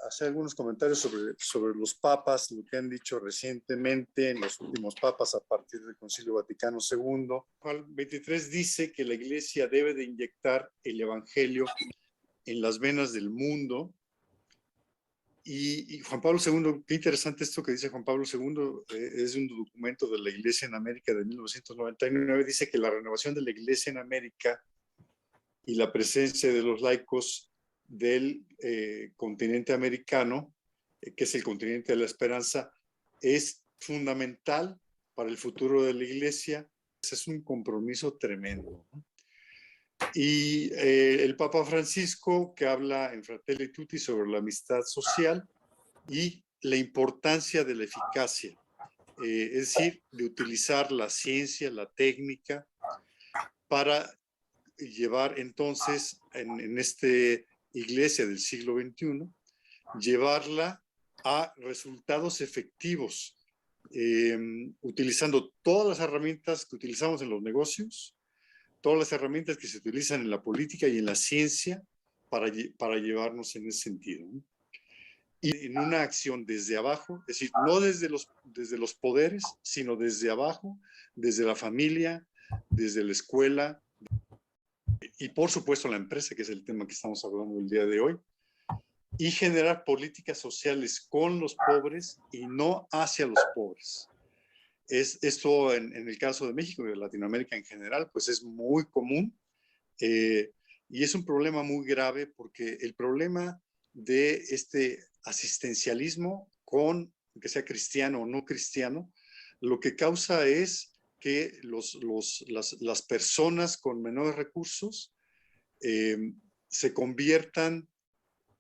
hacer algunos comentarios sobre los papas, lo que han dicho recientemente en los últimos papas a partir del Concilio Vaticano II. Juan 23 dice que la Iglesia debe de inyectar el Evangelio en las venas del mundo. Y Juan Pablo II, qué interesante esto que dice Juan Pablo II, es un documento de la Iglesia en América de 1999, dice que la renovación de la Iglesia en América y la presencia de los laicos del continente americano, que es el continente de la esperanza, es fundamental para el futuro de la Iglesia. Es un compromiso tremendo, ¿no? Y el Papa Francisco, que habla en Fratelli Tutti sobre la amistad social y la importancia de la eficacia, es decir, de utilizar la ciencia, la técnica, para llevar entonces en esta iglesia del siglo XXI, llevarla a resultados efectivos, utilizando todas las herramientas que utilizamos en los negocios, todas las herramientas que se utilizan en la política y en la ciencia para llevarnos en ese sentido, ¿no? Y en una acción desde abajo, es decir, no desde los poderes, sino desde abajo, desde la familia, desde la escuela y por supuesto la empresa, que es el tema que estamos hablando el día de hoy, y generar políticas sociales con los pobres y no hacia los pobres. Esto en el caso de México y de Latinoamérica en general, pues es muy común y es un problema muy grave porque el problema de este asistencialismo, que sea cristiano o no cristiano, lo que causa es que las personas con menores recursos se conviertan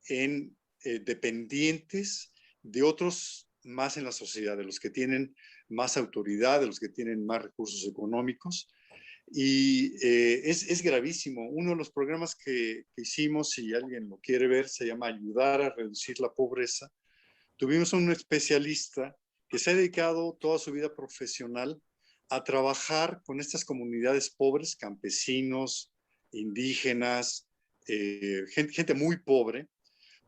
en dependientes de otros más en la sociedad, de los que tienen más autoridad, de los que tienen más recursos económicos. Y es gravísimo. Uno de los programas que hicimos, si alguien lo quiere ver, se llama Ayudar a reducir la pobreza. Tuvimos a un especialista que se ha dedicado toda su vida profesional a trabajar con estas comunidades pobres, campesinos, indígenas, gente muy pobre,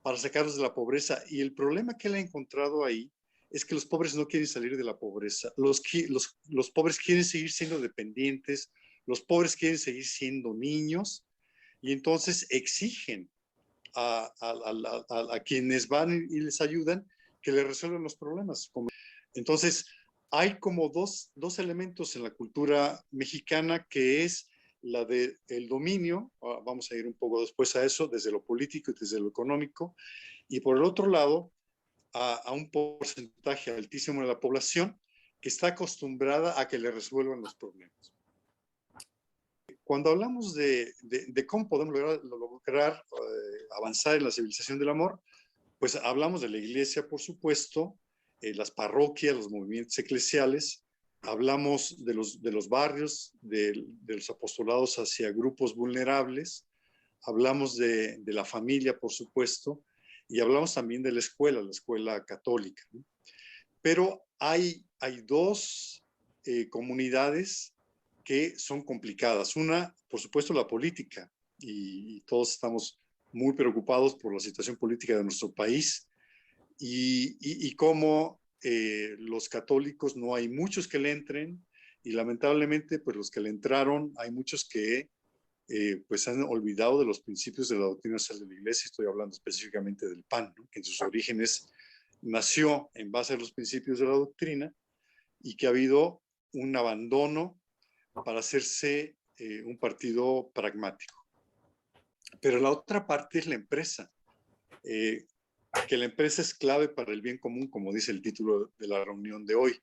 para sacarlos de la pobreza. Y el problema que él ha encontrado ahí es que los pobres no quieren salir de la pobreza. Los pobres quieren seguir siendo dependientes, los pobres quieren seguir siendo niños, y entonces exigen a quienes van y les ayudan que les resuelvan los problemas. Entonces, hay como dos elementos en la cultura mexicana, que es la del dominio, vamos a ir un poco después a eso, desde lo político y desde lo económico, y por el otro lado, a un porcentaje altísimo de la población que está acostumbrada a que le resuelvan los problemas. Cuando hablamos de cómo podemos lograr avanzar en la civilización del amor, pues hablamos de la iglesia, por supuesto, las parroquias, los movimientos eclesiales, hablamos de los barrios, de los apostolados hacia grupos vulnerables, hablamos de la familia, por supuesto, y hablamos también de la escuela católica, ¿no? Pero hay dos comunidades que son complicadas. Una, por supuesto, la política, y todos estamos muy preocupados por la situación política de nuestro país y cómo los católicos no hay muchos que le entren, y lamentablemente pues los que le entraron hay muchos que pues han olvidado de los principios de la doctrina social de la Iglesia. Estoy hablando específicamente del PAN, ¿no? Que en sus orígenes nació en base a los principios de la doctrina y que ha habido un abandono para hacerse un partido pragmático. Pero la otra parte es la empresa, que la empresa es clave para el bien común, como dice el título de la reunión de hoy.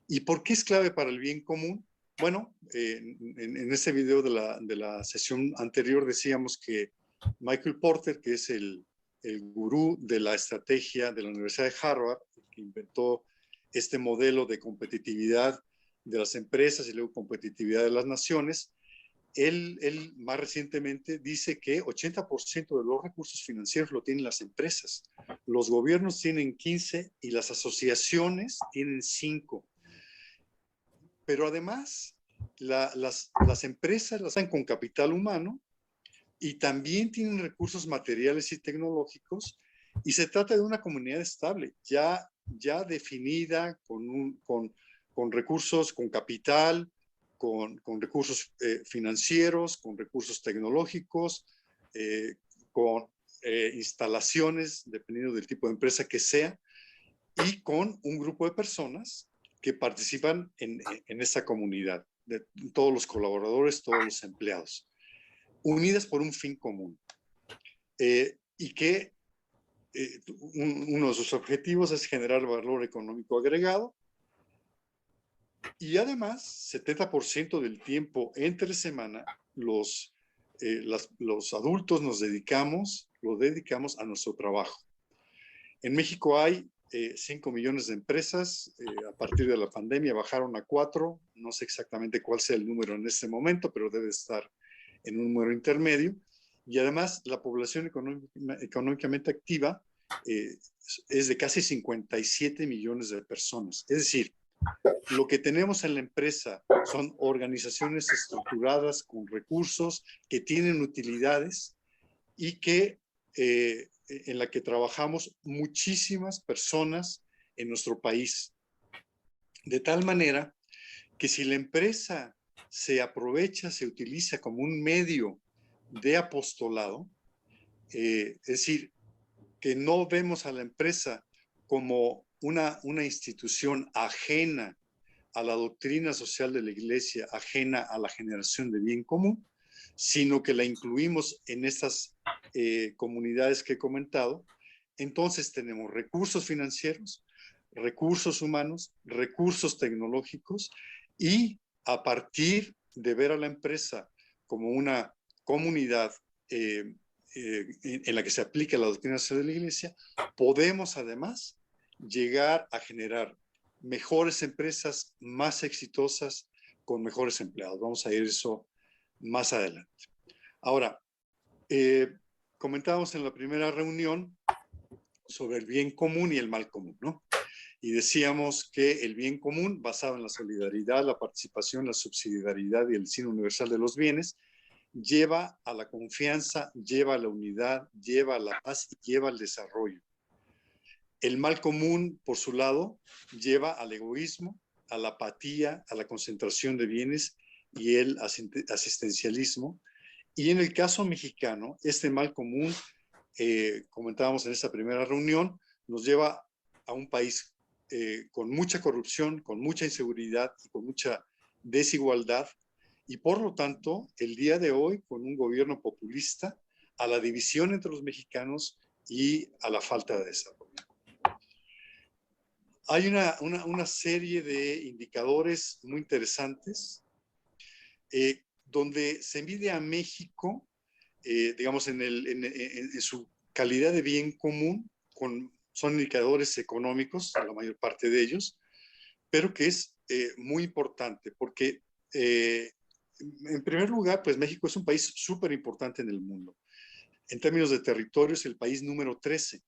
¿Y por qué es clave para el bien común? Bueno, en ese video de la sesión anterior decíamos que Michael Porter, que es el gurú de la estrategia de la Universidad de Harvard, que inventó este modelo de competitividad de las empresas y luego competitividad de las naciones, él más recientemente dice que 80% de los recursos financieros lo tienen las empresas. Los gobiernos tienen 15 y las asociaciones tienen 5. Pero además, las empresas las hacen con capital humano y también tienen recursos materiales y tecnológicos, Y se trata de una comunidad estable, ya definida, con recursos, con capital, con recursos financieros, con recursos tecnológicos, con instalaciones, dependiendo del tipo de empresa que sea, y con un grupo de personas que participan en esa comunidad, de todos los colaboradores, todos los empleados, unidas por un fin común. Y que uno de sus objetivos es generar valor económico agregado, y además 70% del tiempo entre semana los adultos lo dedicamos a nuestro trabajo. En México hay 5 millones de empresas. A partir de la pandemia bajaron a 4. No sé exactamente cuál sea el número en este momento, pero debe estar en un número intermedio. Y además la población económicamente activa es de casi 57 millones de personas. Es decir, lo que tenemos en la empresa son organizaciones estructuradas con recursos que tienen utilidades y que en la que trabajamos muchísimas personas en nuestro país. De tal manera que si la empresa se aprovecha, se utiliza como un medio de apostolado, es decir, que no vemos a la empresa como una institución ajena a la doctrina social de la Iglesia, ajena a la generación de bien común, sino que la incluimos en estas comunidades que he comentado. Entonces tenemos recursos financieros, recursos humanos, recursos tecnológicos, y a partir de ver a la empresa como una comunidad en la que se aplica la doctrina social de la Iglesia, podemos además llegar a generar mejores empresas, más exitosas, con mejores empleados. Vamos a ir eso más adelante. Ahora, comentábamos en la primera reunión sobre el bien común y el mal común, ¿no? Y decíamos que el bien común, basado en la solidaridad, la participación, la subsidiariedad y el destino universal de los bienes, lleva a la confianza, lleva a la unidad, lleva a la paz y lleva al desarrollo. El mal común, por su lado, lleva al egoísmo, a la apatía, a la concentración de bienes y el asistencialismo. Y en el caso mexicano, este mal común, comentábamos en esta primera reunión, nos lleva a un país con mucha corrupción, con mucha inseguridad y con mucha desigualdad, y por lo tanto, el día de hoy, con un gobierno populista, a la división entre los mexicanos y a la falta de desarrollo. Hay una serie de indicadores muy interesantes donde se mide a México, digamos, en su calidad de bien común, son indicadores económicos, la mayor parte de ellos, pero que es muy importante porque, en primer lugar, pues México es un país súper importante en el mundo. En términos de territorio es el país número 13.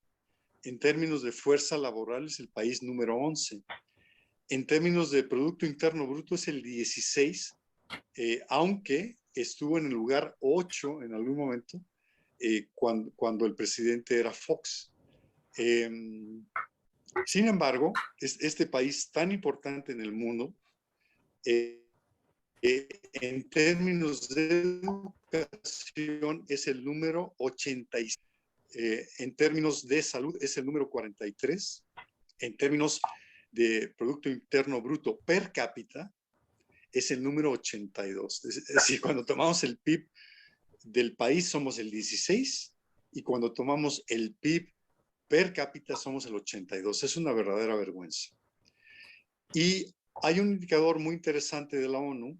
En términos de fuerza laboral es el país número 11. En términos de Producto Interno Bruto es el 16, aunque estuvo en el lugar 8 en algún momento, cuando el presidente era Fox. Sin embargo, este país tan importante en el mundo, en términos de educación es el número 86. En términos de salud es el número 43. En términos de Producto Interno Bruto per cápita es el número 82. Es decir, cuando tomamos el PIB del país somos el 16, y cuando tomamos el PIB per cápita somos el 82. Es una verdadera vergüenza. Y hay un indicador muy interesante de la ONU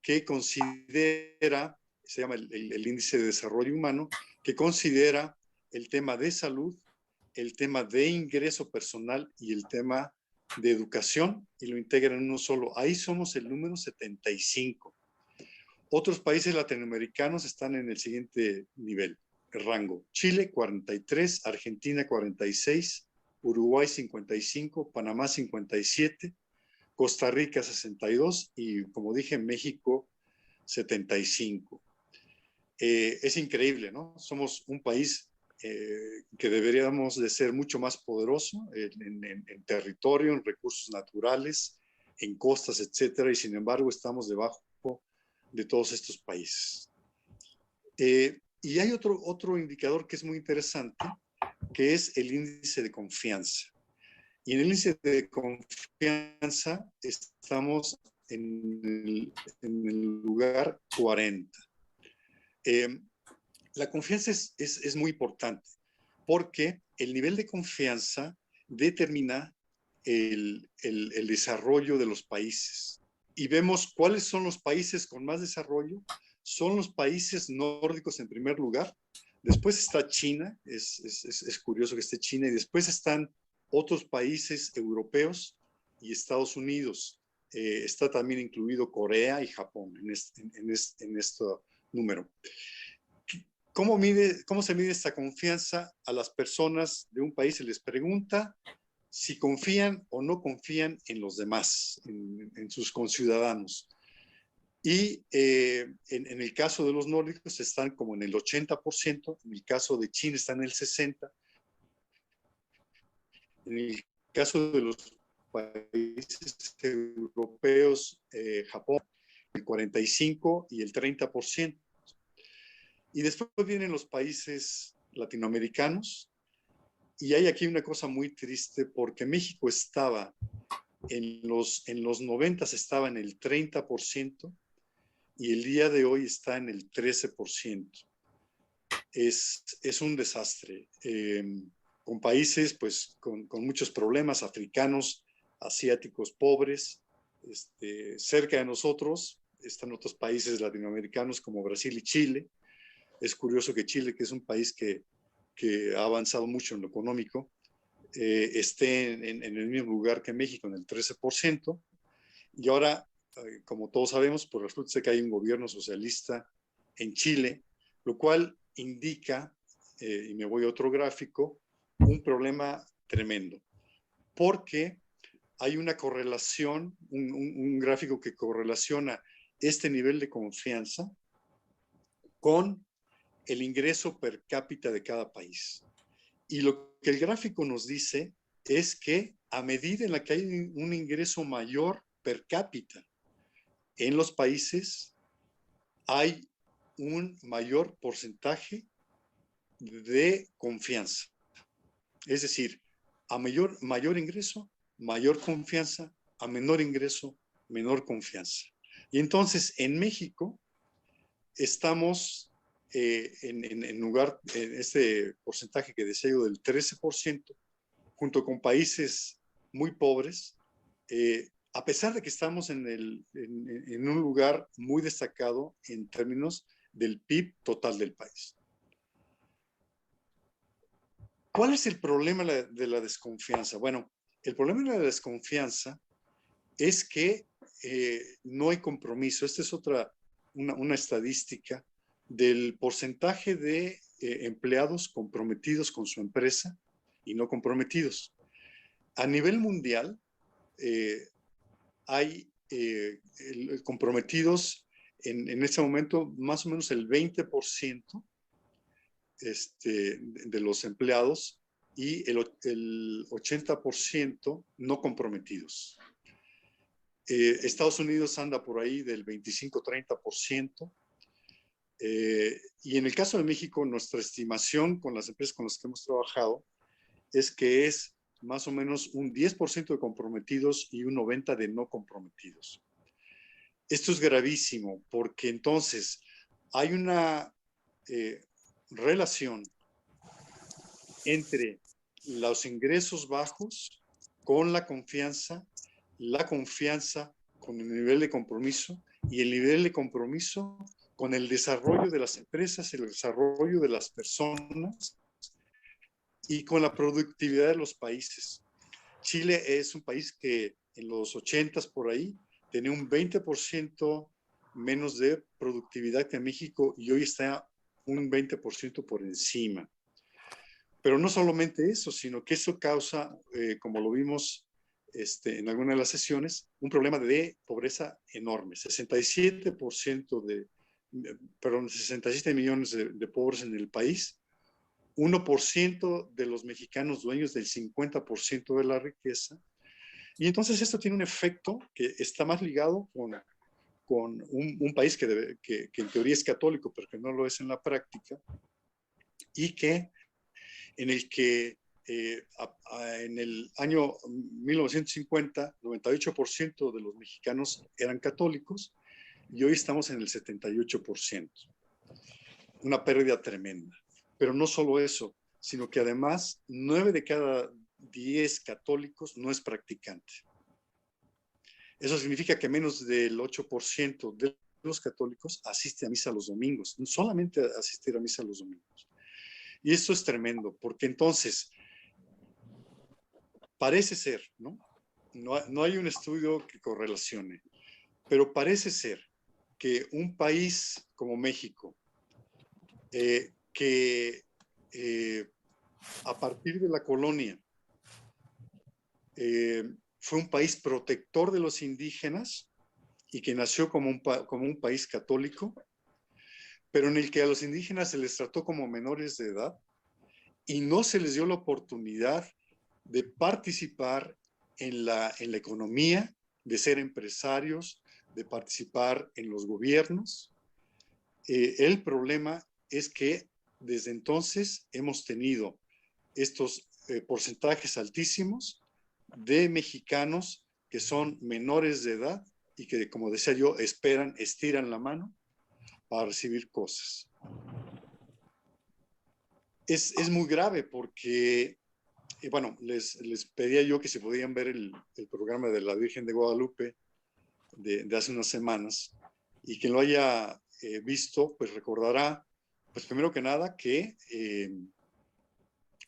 que considera, se llama el Índice de Desarrollo Humano, que considera el tema de salud, el tema de ingreso personal y el tema de educación, y lo integra en uno solo. Ahí somos el número 75. Otros países latinoamericanos están en el siguiente nivel, el rango: Chile 43, Argentina 46, Uruguay 55, Panamá 57, Costa Rica 62 y, como dije, México 75. Es increíble, ¿no? Somos un país que deberíamos de ser mucho más poderosos en territorio, en recursos naturales, en costas, etcétera, y sin embargo estamos debajo de todos estos países. Y hay otro indicador que es muy interesante, que es el índice de confianza. Y en el índice de confianza estamos en el lugar 40. La confianza es muy importante porque el nivel de confianza determina el desarrollo de los países. Y vemos cuáles son los países con más desarrollo. Son los países nórdicos en primer lugar. Después está China, es curioso que esté China, y después están otros países europeos y Estados Unidos. Está también incluido Corea y Japón en este número. ¿Cómo se mide esta confianza a las personas de un país? Se les pregunta si confían o no confían en los demás, en sus conciudadanos. Y en el caso de los nórdicos están como en el 80%, en el caso de China están en el 60%, en el caso de los países europeos, Japón, el 45% y el 30%. Y después vienen los países latinoamericanos, y hay aquí una cosa muy triste porque México estaba en los 90 estaba en el 30% y el día de hoy está en el 13%. Es un desastre, con países pues con muchos problemas, africanos, asiáticos, pobres. Cerca de nosotros están otros países latinoamericanos como Brasil y Chile. Es curioso que Chile, que es un país que ha avanzado mucho en lo económico, esté en el mismo lugar que México, en el 13%. Y ahora, como todos sabemos, pues resulta que hay un gobierno socialista en Chile, lo cual indica, y me voy a otro gráfico, un problema tremendo, porque hay una correlación, un gráfico que correlaciona este nivel de confianza con el ingreso per cápita de cada país. Y lo que el gráfico nos dice es que a medida en la que hay un ingreso mayor per cápita en los países, hay un mayor porcentaje de confianza. Es decir, a mayor ingreso, mayor confianza, a menor ingreso, menor confianza. Y entonces en México estamos en lugar, en este porcentaje que decía yo del 13%, junto con países muy pobres, a pesar de que estamos en un lugar muy destacado en términos del PIB total del país. ¿Cuál es el problema de la desconfianza? Bueno, el problema de la desconfianza es que no hay compromiso. Esta es una estadística del porcentaje de empleados comprometidos con su empresa y no comprometidos. A nivel mundial, hay comprometidos en este momento más o menos el 20% de los empleados y el 80% no comprometidos. Estados Unidos anda por ahí del 25-30%. Y en el caso de México, nuestra estimación con las empresas con las que hemos trabajado es que es más o menos un 10% de comprometidos y un 90% de no comprometidos. Esto es gravísimo porque entonces hay una relación entre los ingresos bajos con la confianza con el nivel de compromiso y el nivel de compromiso con el desarrollo de las empresas, el desarrollo de las personas y con la productividad de los países. Chile es un país que en los 80s por ahí tenía un 20% menos de productividad que México y hoy está un 20% por encima. Pero no solamente eso, sino que eso causa, como lo vimos en alguna de las sesiones, un problema de pobreza enorme. 67 millones de pobres en el país, 1% de los mexicanos dueños del 50% de la riqueza. Y entonces esto tiene un efecto que está más ligado con un país que en teoría es católico, pero que no lo es en la práctica, y en el que en el año 1950, 98% de los mexicanos eran católicos, y hoy estamos en el 78%. Una pérdida tremenda. Pero no solo eso, sino que además 9 de cada 10 católicos no es practicante. Eso significa que menos del 8% de los católicos asiste a misa los domingos, solamente asistir a misa los domingos. Y esto es tremendo, porque entonces parece ser, ¿no? No hay un estudio que correlacione, pero parece ser que un país como México, que a partir de la colonia fue un país protector de los indígenas y que nació como un país católico, pero en el que a los indígenas se les trató como menores de edad y no se les dio la oportunidad de participar en la economía, de ser empresarios, de participar en los gobiernos. El problema es que desde entonces hemos tenido estos porcentajes altísimos de mexicanos que son menores de edad y que, como decía yo, estiran la mano para recibir cosas. Es muy grave porque, bueno, les pedía yo que se podían ver el programa de la Virgen de Guadalupe de hace unas semanas, y quien lo haya visto, pues recordará, pues primero que nada, que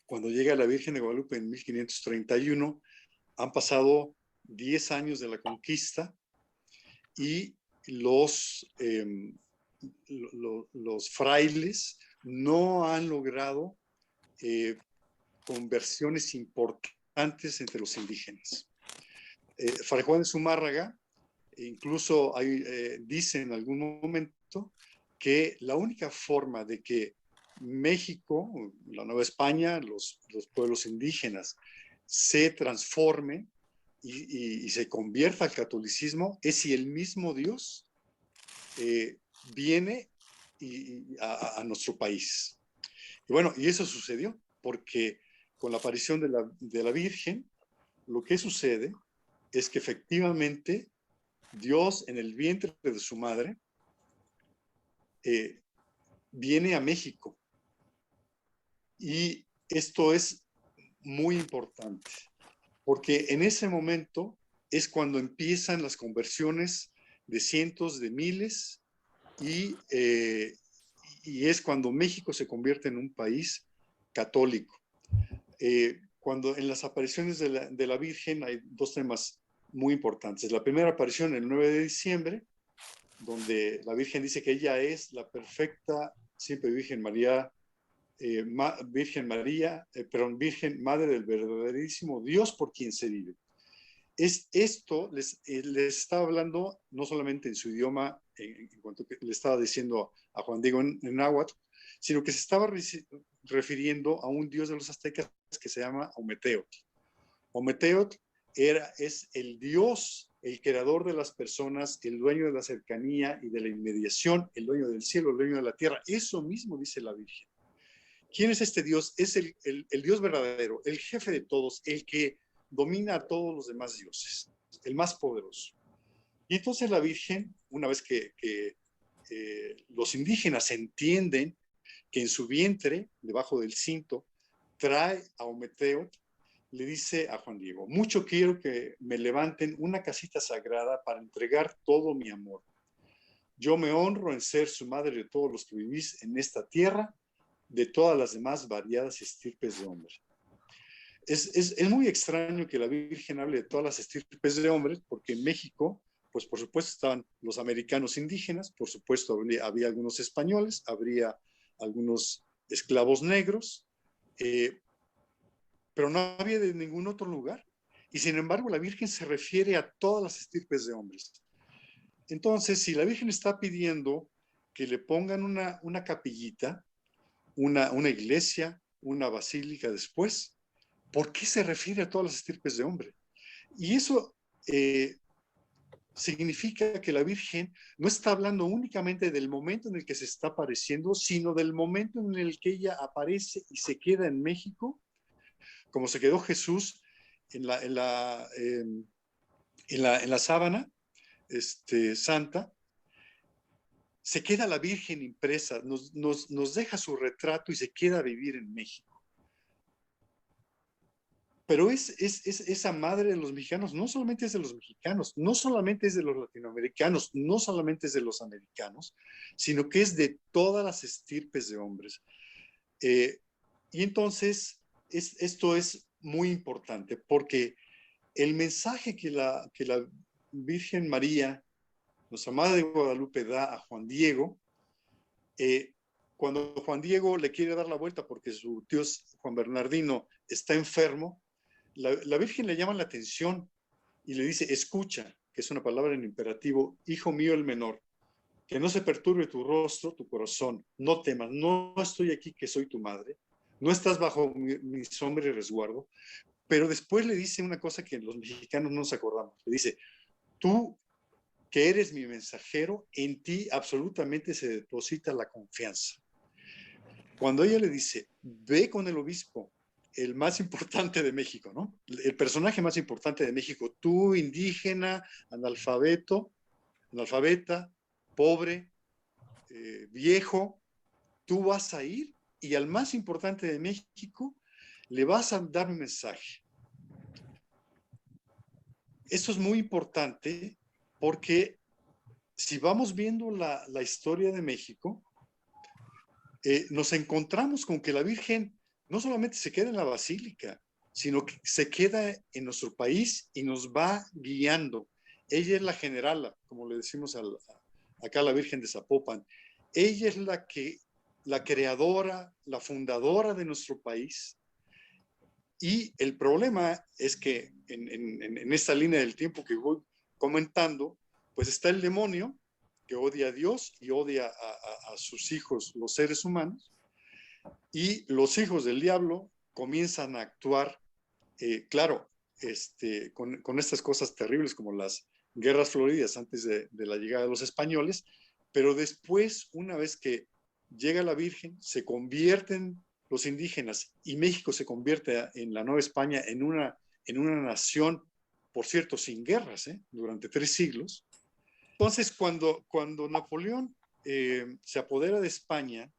cuando llega la Virgen de Guadalupe en 1531, han pasado 10 años de la conquista y los frailes no han logrado conversiones importantes entre los indígenas. Fray Juan de Zumárraga incluso dice en algún momento que la única forma de que México, la Nueva España, los pueblos indígenas se transforme y se convierta al catolicismo es si el mismo Dios viene a nuestro país. Y bueno, y eso sucedió, porque con la aparición de la Virgen, lo que sucede es que efectivamente Dios en el vientre de su madre viene a México. Y esto es muy importante, porque en ese momento es cuando empiezan las conversiones de cientos de miles y es cuando México se convierte en un país católico. Cuando en las apariciones de la Virgen hay dos temas muy importantes. La primera aparición el 9 de diciembre, donde la Virgen dice que ella es la perfecta, siempre Virgen María, Virgen Madre del verdaderísimo Dios por quien se vive. Esto les estaba hablando no solamente en su idioma, en cuanto que le estaba diciendo a Juan Diego en náhuatl, sino que se estaba refiriendo a un dios de los aztecas que se llama Ometeotl. Ometeotl es el dios, el creador de las personas, el dueño de la cercanía y de la inmediación, el dueño del cielo, el dueño de la tierra. Eso mismo dice la Virgen. ¿Quién es este Dios? Es el Dios verdadero, el jefe de todos, el que domina a todos los demás dioses, el más poderoso. Y entonces la Virgen, una vez que los indígenas entienden que en su vientre, debajo del cinto, trae a Ometeotl, le dice a Juan Diego: mucho quiero que me levanten una casita sagrada para entregar todo mi amor. Yo me honro en ser su madre de todos los que vivís en esta tierra, de todas las demás variadas estirpes de hombres. Es muy extraño que la Virgen hable de todas las estirpes de hombres, porque en México, pues por supuesto estaban los americanos indígenas, por supuesto había algunos españoles, habría algunos esclavos negros, pero no había de ningún otro lugar. Y sin embargo, la Virgen se refiere a todas las estirpes de hombres. Entonces, si la Virgen está pidiendo que le pongan una capillita, una iglesia, una basílica después. ¿Por qué se refiere a todas las estirpes de hombre? Y eso significa que la Virgen no está hablando únicamente del momento en el que se está apareciendo, sino del momento en el que ella aparece y se queda en México, como se quedó Jesús en la sábana santa. Se queda la Virgen impresa, nos deja su retrato y se queda a vivir en México. Pero esa madre de los mexicanos no solamente es de los mexicanos, no solamente es de los latinoamericanos, no solamente es de los americanos, sino que es de todas las estirpes de hombres. Y entonces esto es muy importante porque el mensaje que la Virgen María, nuestra Madre de Guadalupe, da a Juan Diego, cuando Juan Diego le quiere dar la vuelta porque su tío Juan Bernardino está enfermo, la Virgen le llama la atención y le dice, escucha, que es una palabra en imperativo, hijo mío el menor, que no se perturbe tu rostro, tu corazón, no temas, no estoy aquí que soy tu madre, no estás bajo mi sombra y resguardo, pero después le dice una cosa que los mexicanos no nos acordamos, le dice, tú que eres mi mensajero, en ti absolutamente se deposita la confianza. Cuando ella le dice, ve con el obispo, el más importante de México, ¿no? El personaje más importante de México, tú indígena, analfabeta, pobre, viejo, tú vas a ir y al más importante de México le vas a dar un mensaje. Esto es muy importante porque si vamos viendo la historia de México, nos encontramos con que la Virgen no solamente se queda en la basílica, sino que se queda en nuestro país y nos va guiando. Ella es la generala, como le decimos acá a la Virgen de Zapopan. Ella es la creadora, la fundadora de nuestro país. Y el problema es que en esta línea del tiempo que voy comentando, pues está el demonio que odia a Dios y odia a sus hijos, los seres humanos, y los hijos del diablo comienzan a actuar, claro, con estas cosas terribles como las guerras floridas antes de la llegada de los españoles, pero después, una vez que llega la Virgen, se convierten los indígenas y México se convierte en la Nueva España en una nación, por cierto, sin guerras, durante 3 siglos. Entonces, cuando Napoleón se apodera de España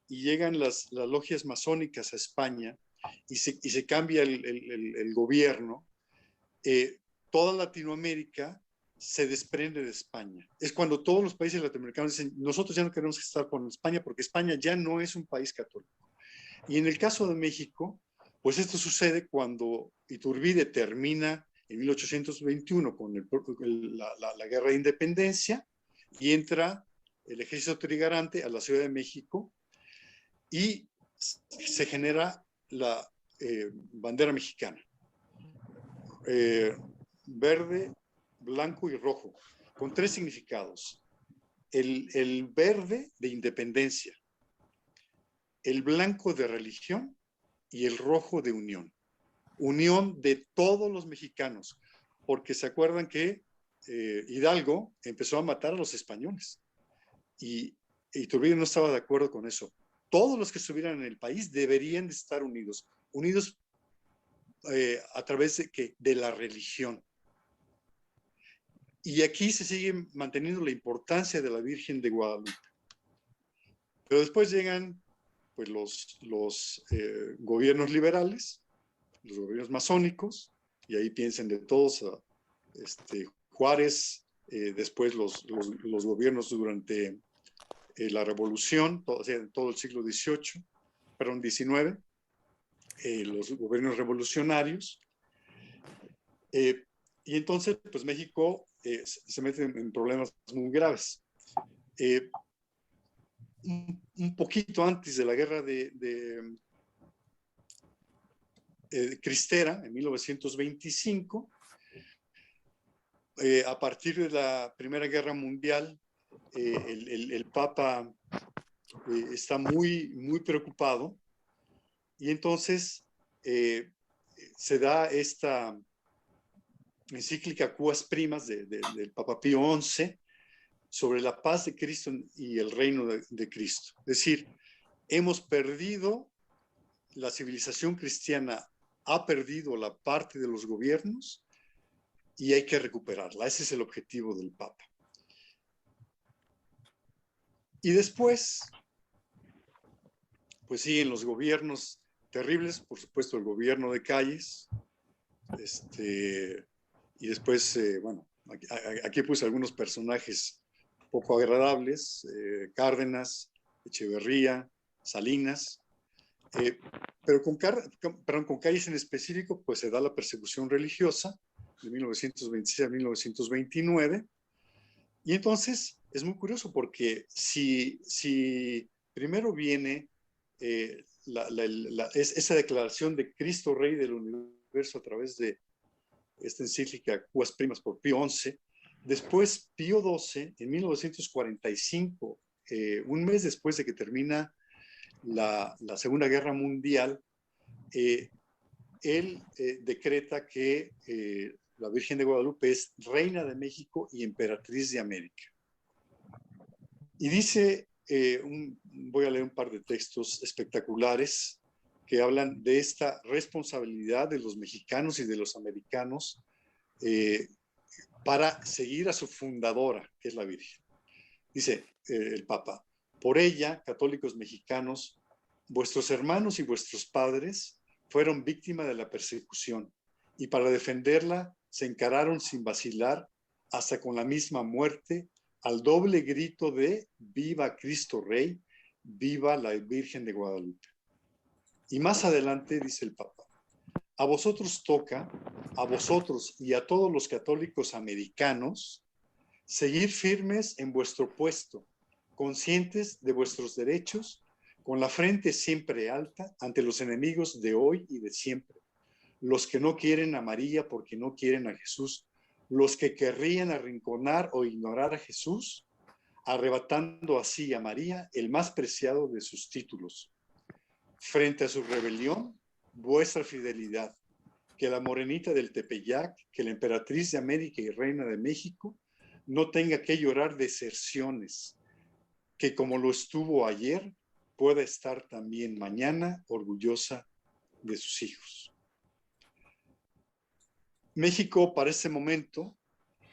y llegan las logias masónicas a España y se cambia el gobierno, toda Latinoamérica se desprende de España. Es cuando todos los países latinoamericanos dicen, nosotros ya no queremos estar con España porque España ya no es un país católico. Y en el caso de México, pues esto sucede cuando Iturbide termina en 1821 con la Guerra de Independencia y entra el ejército trigarante a la Ciudad de México y se genera la bandera mexicana. Verde, blanco y rojo, con 3 significados. El verde de independencia, el blanco de religión y el rojo de unión. Unión de todos los mexicanos, porque se acuerdan que Hidalgo empezó a matar a los españoles y Iturbide no estaba de acuerdo con eso. Todos los que estuvieran en el país deberían de estar unidos a través de la religión. Y aquí se sigue manteniendo la importancia de la Virgen de Guadalupe. Pero después llegan pues, los gobiernos liberales, los gobiernos masónicos, y ahí piensen de todos, Juárez, después los gobiernos durante la Revolución, o sea, todo el siglo XIX, perdón, XIX, los gobiernos revolucionarios, y entonces, pues México se mete en problemas muy graves. Un poquito antes de la guerra de Cristera, en 1925, a partir de la Primera Guerra Mundial, el Papa está muy, muy preocupado Y entonces se da esta encíclica Quas Primas del Papa Pío XI sobre la paz de Cristo y el reino de Cristo. Es decir, hemos perdido, la civilización cristiana ha perdido la parte de los gobiernos y hay que recuperarla. Ese es el objetivo del Papa. Y después, pues siguen los gobiernos terribles, por supuesto el gobierno de Calles, y después, bueno, aquí puse algunos personajes poco agradables, Cárdenas, Echeverría, Salinas, pero con Calles en específico, pues se da la persecución religiosa de 1926 a 1929, y entonces es muy curioso porque si primero viene esa declaración de Cristo Rey del Universo a través de esta encíclica Quas Primas por Pío XI, después Pío XII, en 1945, un mes después de que termina la Segunda Guerra Mundial, él decreta que la Virgen de Guadalupe es reina de México y emperatriz de América. Y dice, voy a leer un par de textos espectaculares que hablan de esta responsabilidad de los mexicanos y de los americanos para seguir a su fundadora, que es la Virgen. Dice el Papa, por ella, católicos mexicanos, vuestros hermanos y vuestros padres fueron víctimas de la persecución y para defenderla se encararon sin vacilar hasta con la misma muerte al doble grito de viva Cristo Rey, viva la Virgen de Guadalupe. Y más adelante dice el Papa, a vosotros toca, a vosotros y a todos los católicos americanos, seguir firmes en vuestro puesto, conscientes de vuestros derechos, con la frente siempre alta ante los enemigos de hoy y de siempre, los que no quieren a María porque no quieren a Jesús, los que querrían arrinconar o ignorar a Jesús, arrebatando así a María el más preciado de sus títulos. Frente a su rebelión, vuestra fidelidad, que la morenita del Tepeyac, que la emperatriz de América y reina de México, no tenga que llorar deserciones, que como lo estuvo ayer, pueda estar también mañana orgullosa de sus hijos. México para ese momento,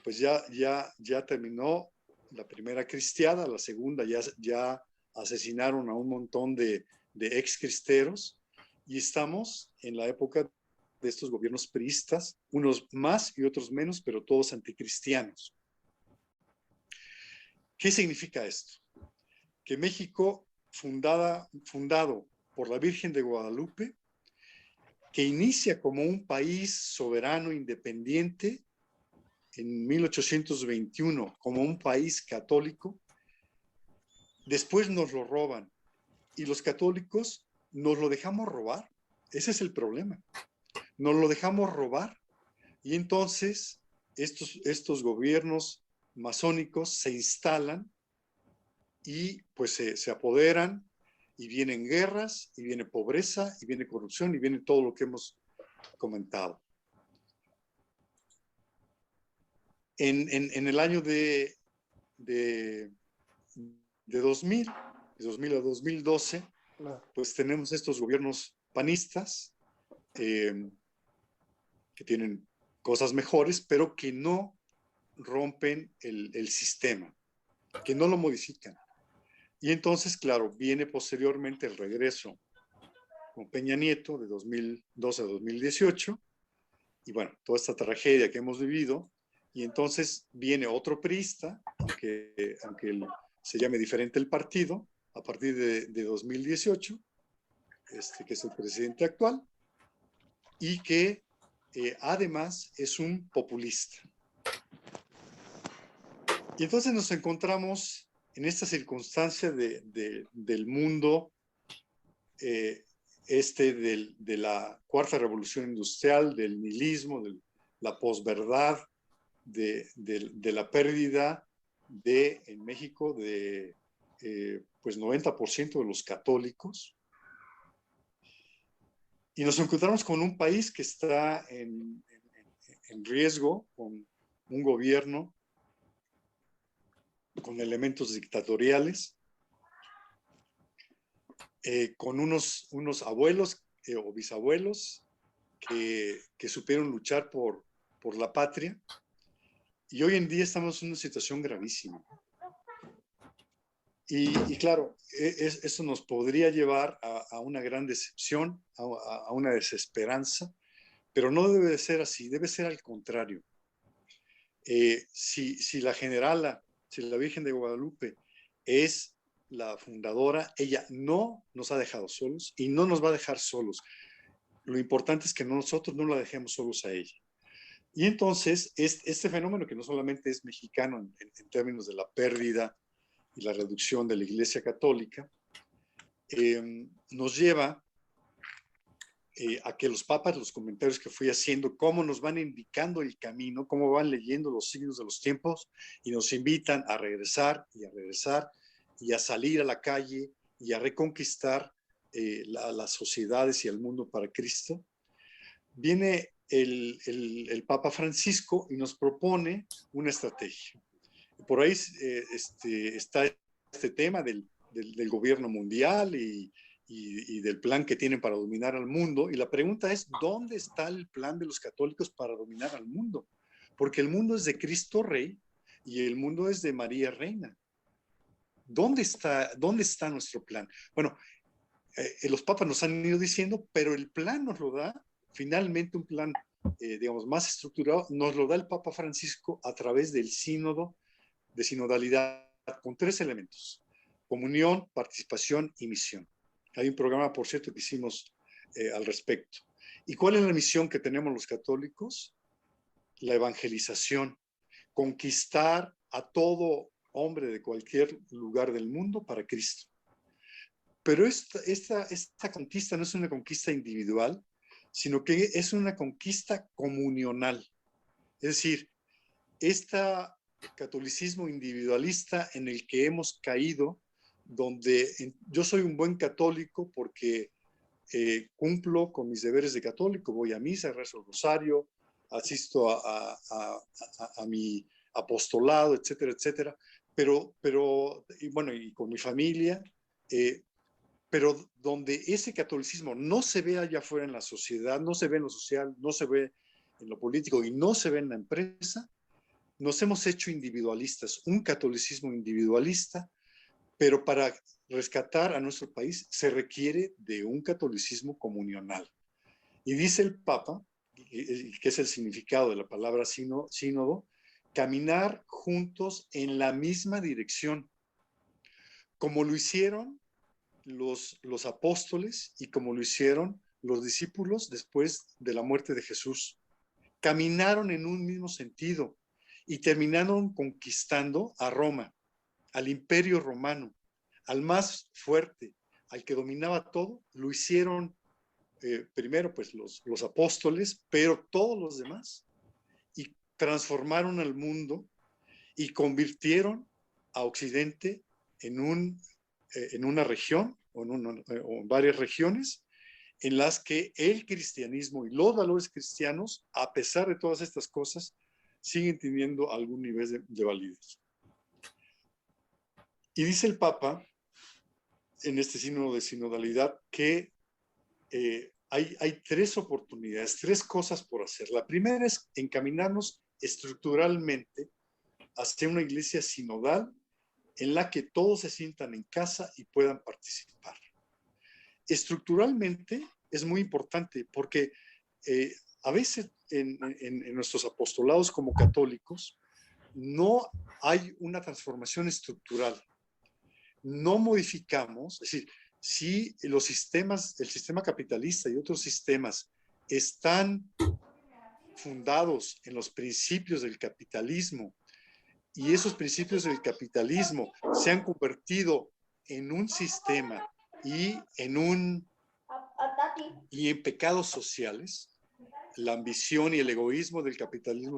pues ya terminó la primera cristiada, la segunda ya asesinaron a un montón de excristeros y estamos en la época de estos gobiernos priistas, unos más y otros menos, pero todos anticristianos. ¿Qué significa esto? Que México, fundado por la Virgen de Guadalupe, que inicia como un país soberano, independiente, en 1821, como un país católico, después nos lo roban y los católicos nos lo dejamos robar. Ese es el problema. Nos lo dejamos robar y entonces estos gobiernos masónicos se instalan y pues se apoderan y vienen guerras y viene pobreza y viene corrupción y viene todo lo que hemos comentado. En el año de 2000 a 2012, pues tenemos estos gobiernos panistas que tienen cosas mejores, pero que no rompen el sistema, que no lo modifican. Y entonces, claro, viene posteriormente el regreso con Peña Nieto de 2012 a 2018, y bueno, toda esta tragedia que hemos vivido, y entonces viene otro priista, aunque se llame diferente el partido, a partir de 2018, que es el presidente actual, y que además es un populista. Y entonces nos encontramos en esta circunstancia del mundo de la cuarta revolución industrial, del nihilismo, de la posverdad, de la pérdida en México pues 90% de los católicos. Y nos encontramos con un país que está en riesgo, con un gobierno con elementos dictatoriales, con unos abuelos o bisabuelos que supieron luchar por la patria. Y hoy en día estamos en una situación gravísima. Y claro, eso nos podría llevar a una gran decepción, a una desesperanza, pero no debe de ser así, debe ser al contrario. Si la generala, si la Virgen de Guadalupe es la fundadora, ella no nos ha dejado solos y no nos va a dejar solos. Lo importante es que nosotros no la dejemos solos a ella. Y entonces, este fenómeno que no solamente es mexicano en términos de la pérdida y la reducción de la Iglesia Católica, nos lleva a que los papas, los comentarios que fui haciendo, cómo nos van indicando el camino, cómo van leyendo los signos de los tiempos y nos invitan a regresar y a salir a la calle y a reconquistar las sociedades y el mundo para Cristo. Viene el Papa Francisco y nos propone una estrategia. Por ahí está este tema del gobierno mundial y del plan que tienen para dominar al mundo. Y la pregunta es, ¿dónde está el plan de los católicos para dominar al mundo? Porque el mundo es de Cristo Rey y el mundo es de María Reina. ¿Dónde está nuestro plan? Bueno, los papas nos han ido diciendo, pero el plan nos lo da, finalmente un plan, digamos, más estructurado, nos lo da el Papa Francisco a través del sínodo de sinodalidad con 3 elementos: comunión, participación y misión. Hay un programa, por cierto, que hicimos al respecto. ¿Y cuál es la misión que tenemos los católicos? La evangelización, conquistar a todo hombre de cualquier lugar del mundo para Cristo. Pero esta conquista no es una conquista individual, sino que es una conquista comunional. Es decir, este catolicismo individualista en el que hemos caído, donde yo soy un buen católico porque cumplo con mis deberes de católico, voy a misa, rezo el rosario, asisto a mi apostolado, etcétera, etcétera, pero y bueno, y con mi familia, pero donde ese catolicismo no se ve allá afuera en la sociedad, no se ve en lo social, no se ve en lo político y no se ve en la empresa, nos hemos hecho individualistas, un catolicismo individualista, pero para rescatar a nuestro país se requiere de un catolicismo comunional. Y dice el Papa, que es el significado de la palabra sínodo, caminar juntos en la misma dirección, como lo hicieron los apóstoles y como lo hicieron los discípulos después de la muerte de Jesús. Caminaron en un mismo sentido y terminaron conquistando a Roma, al Imperio Romano, al más fuerte, al que dominaba todo. Lo hicieron primero pues los apóstoles, pero todos los demás, y transformaron al mundo y convirtieron a Occidente en una región o en varias regiones en las que el cristianismo y los valores cristianos, a pesar de todas estas cosas, siguen teniendo algún nivel de validez. Y dice el Papa, en este sínodo de sinodalidad, que hay 3 oportunidades, 3 cosas por hacer. La primera es encaminarnos estructuralmente hacia una iglesia sinodal en la que todos se sientan en casa y puedan participar. Estructuralmente es muy importante porque a veces en nuestros apostolados como católicos no hay una transformación estructural. No modificamos, es decir, si los sistemas, el sistema capitalista y otros sistemas están fundados en los principios del capitalismo y esos principios del capitalismo se han convertido en un sistema y en pecados sociales, la ambición y el egoísmo del capitalismo,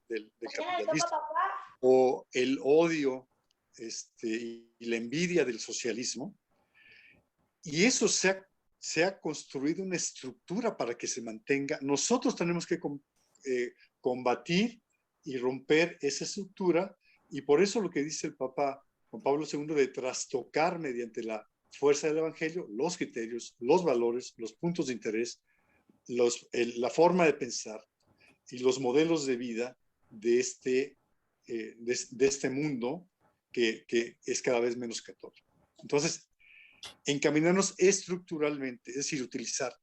del capitalismo, o el odio y la envidia del socialismo, y eso se se ha construido una estructura para que se mantenga. Nosotros tenemos que combatir y romper esa estructura, y por eso lo que dice el Papa Juan Pablo II de trastocar mediante la fuerza del Evangelio los criterios, los valores, los puntos de interés, la forma de pensar y los modelos de vida de este mundo que es cada vez menos católico. Entonces, encaminarnos estructuralmente, es decir, utilizar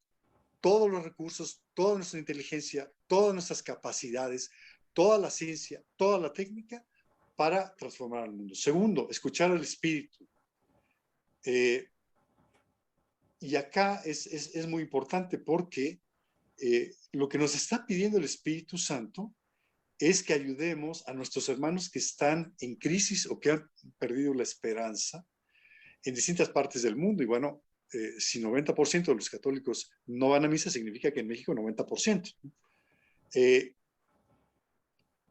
todos los recursos, toda nuestra inteligencia, todas nuestras capacidades, toda la ciencia, toda la técnica para transformar al mundo. Segundo, escuchar al espíritu. Y acá es muy importante porque lo que nos está pidiendo el Espíritu Santo es que ayudemos a nuestros hermanos que están en crisis o que han perdido la esperanza en distintas partes del mundo. Y bueno, si 90% de los católicos no van a misa, significa que en México 90%.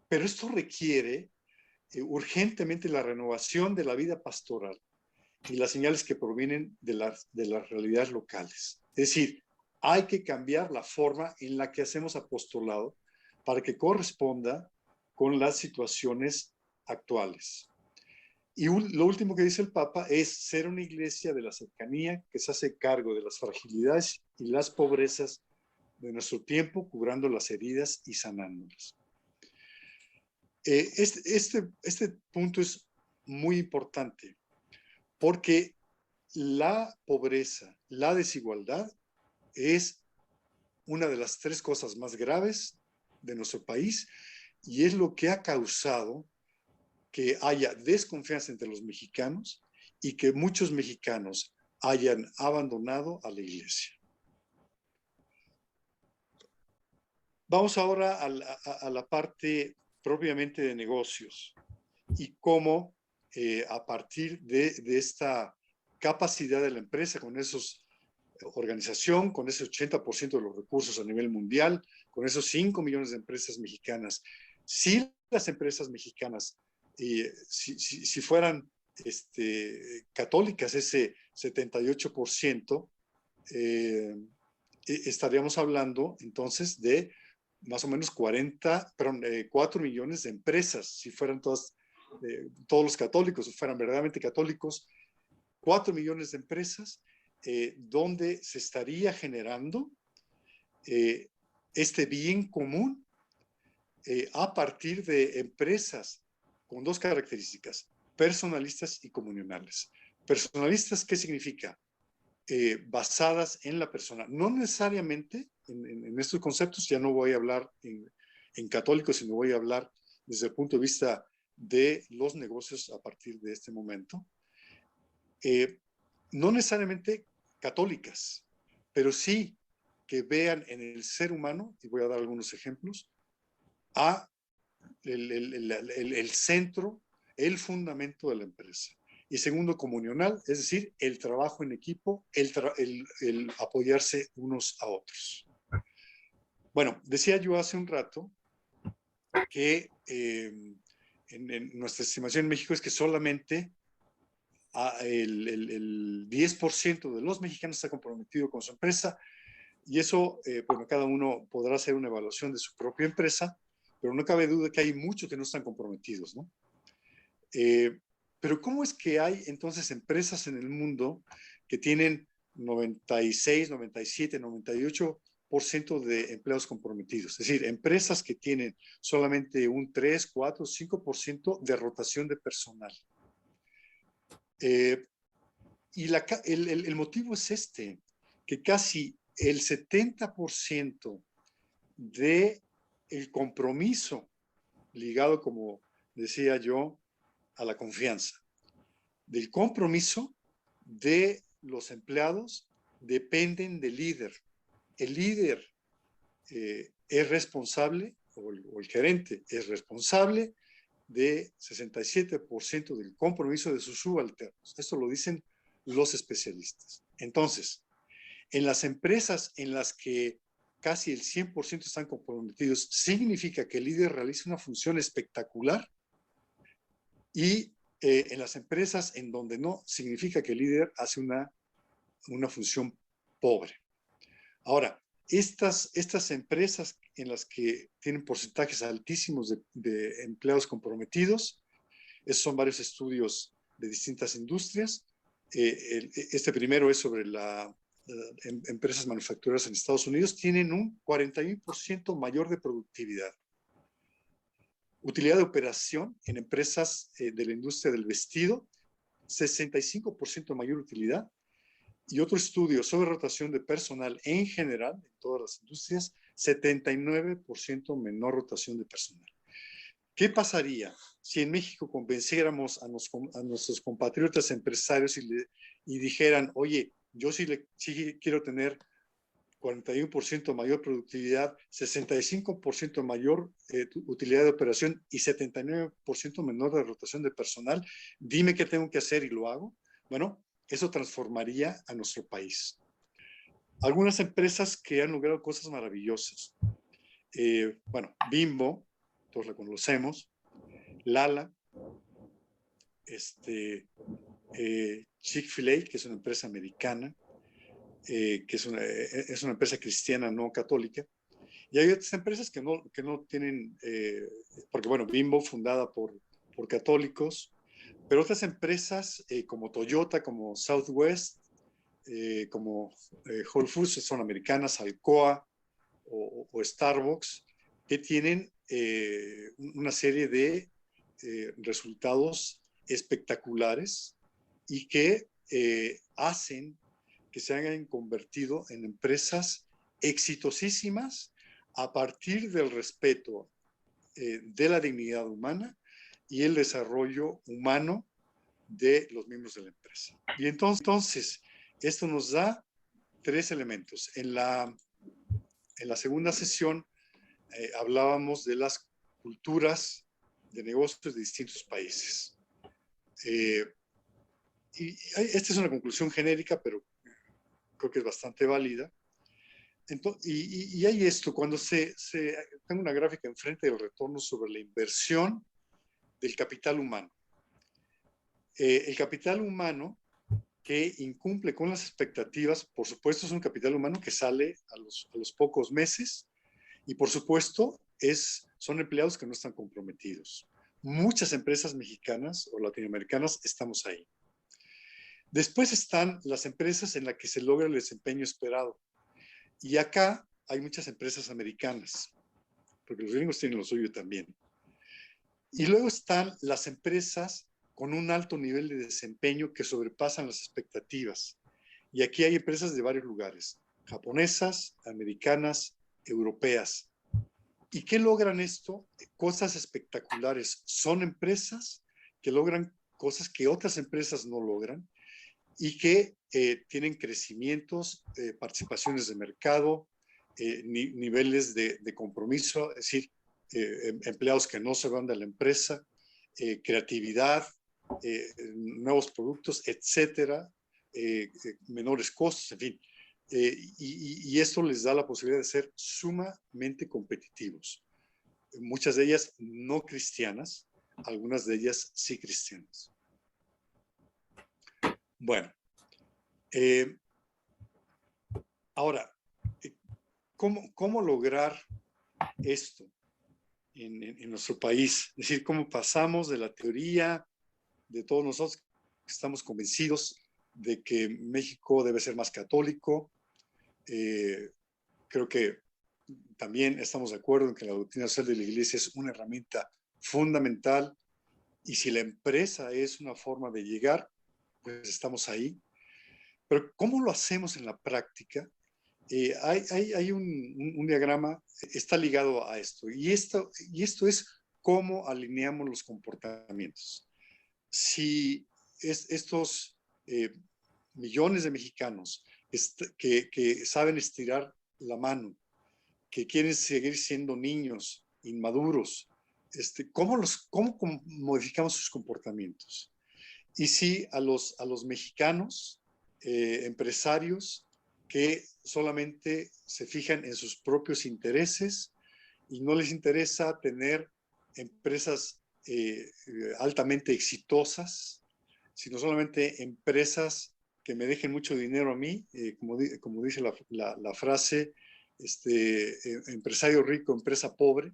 Pero esto requiere urgentemente la renovación de la vida pastoral y las señales que provienen de las realidades locales. Es decir, hay que cambiar la forma en la que hacemos apostolado para que corresponda con las situaciones actuales. Y lo último que dice el Papa es ser una iglesia de la cercanía que se hace cargo de las fragilidades y las pobrezas de nuestro tiempo, curando las heridas y sanándolas. Este punto es muy importante porque la pobreza, la desigualdad es una de las 3 cosas más graves de nuestro país y es lo que ha causado que haya desconfianza entre los mexicanos y que muchos mexicanos hayan abandonado a la iglesia. Vamos ahora a la parte propiamente de negocios y cómo a partir de esta capacidad de la empresa con esos organización, con ese 80% de los recursos a nivel mundial, con esos 5 millones de empresas mexicanas. Si las empresas mexicanas, si fueran católicas, ese 78%, estaríamos hablando entonces de más o menos 4 millones de empresas, si fueran todos los católicos, si fueran verdaderamente católicos, 4 millones de empresas, donde se estaría generando este bien común a partir de empresas con 2 características, personalistas y comunionales. Personalistas, ¿qué significa? Basadas en la persona. No necesariamente en estos conceptos, ya no voy a hablar en católicos, sino voy a hablar desde el punto de vista de los negocios a partir de este momento. No necesariamente católicas, pero sí que vean en el ser humano, y voy a dar algunos ejemplos, a el centro, el fundamento de la empresa. Y segundo, comunional, es decir, el trabajo en equipo, el apoyarse unos a otros. Bueno, decía yo hace un rato que en nuestra estimación en México es que solamente el 10% de los mexicanos está comprometido con su empresa, y eso, bueno, cada uno podrá hacer una evaluación de su propia empresa, pero no cabe duda que hay muchos que no están comprometidos, ¿no? Pero ¿cómo es que hay entonces empresas en el mundo que tienen 96, 97, 98% de empleados comprometidos? Es decir, empresas que tienen solamente un 3, 4, 5% de rotación de personal. Y el motivo es que casi el 70% del compromiso ligado, como decía yo, a la confianza, del compromiso de los empleados dependen del líder. El líder es responsable, o el gerente es responsable de 67% del compromiso de sus subalternos. Esto lo dicen los especialistas. Entonces, en las empresas en las que casi el 100% están comprometidos, significa que el líder realiza una función espectacular, y en las empresas en donde no, significa que el líder hace una función pobre. Ahora, estas empresas en las que tienen porcentajes altísimos de empleados comprometidos, esos son varios estudios de distintas industrias. Este primero es sobre empresas manufactureras en Estados Unidos, tienen un 41% mayor de productividad. Utilidad de operación en empresas de la industria del vestido, 65% mayor utilidad. Y otro estudio sobre rotación de personal en general, en todas las industrias, 79% menor rotación de personal. ¿Qué pasaría si en México convenciéramos a nuestros compatriotas empresarios y dijeran, oye, yo sí quiero tener 41% mayor productividad, 65% mayor utilidad de operación y 79% menor de rotación de personal? Dime qué tengo que hacer y lo hago. Bueno, eso transformaría a nuestro país. Algunas empresas que han logrado cosas maravillosas. Bueno, Bimbo, todos la conocemos. Lala, Chick-fil-A, que es una empresa americana, que es una empresa cristiana no católica. Y hay otras empresas que no tienen, porque bueno, Bimbo fundada por católicos, pero otras empresas como Toyota, como Southwest, como Whole Foods, son americanas, Alcoa o Starbucks, que tienen una serie de resultados espectaculares y que hacen que se hayan convertido en empresas exitosísimas a partir del respeto de la dignidad humana y el desarrollo humano de los miembros de la empresa. Y entonces esto nos da tres elementos. En la segunda sesión hablábamos de las culturas de negocios de distintos países. Y esta es una conclusión genérica, pero creo que es bastante válida. Entonces, y hay esto, cuando tengo una gráfica enfrente del retorno sobre la inversión del capital humano. El capital humano que incumple con las expectativas, por supuesto es un capital humano que sale a los pocos meses y por supuesto son empleados que no están comprometidos. Muchas empresas mexicanas o latinoamericanas estamos ahí. Después están las empresas en las que se logra el desempeño esperado. Y acá hay muchas empresas americanas, porque los gringos tienen lo suyo también. Y luego están las empresas con un alto nivel de desempeño que sobrepasan las expectativas. Y aquí hay empresas de varios lugares, japonesas, americanas, europeas. ¿Y qué logran esto? Cosas espectaculares. Son empresas que logran cosas que otras empresas no logran y que tienen crecimientos, participaciones de mercado, niveles de compromiso, es decir, empleados que no se van de la empresa, creatividad, nuevos productos, etcétera, menores costos, en fin. Y esto les da la posibilidad de ser sumamente competitivos. Muchas de ellas no cristianas, algunas de ellas sí cristianas. Bueno, ahora, ¿cómo lograr esto en nuestro país? Es decir, ¿cómo pasamos de la teoría de todos nosotros que estamos convencidos de que México debe ser más católico? Creo que también estamos de acuerdo en que la doctrina social de la Iglesia es una herramienta fundamental y si la empresa es una forma de llegar, pues estamos ahí. Pero ¿cómo lo hacemos en la práctica? Hay un diagrama, está ligado a esto y esto es cómo alineamos los comportamientos. Si estos millones de mexicanos que saben estirar la mano, que quieren seguir siendo niños inmaduros, ¿cómo modificamos sus comportamientos? Y sí, a los mexicanos, empresarios que solamente se fijan en sus propios intereses y no les interesa tener empresas altamente exitosas, sino solamente empresas que me dejen mucho dinero a mí, como dice la frase, empresario rico, empresa pobre.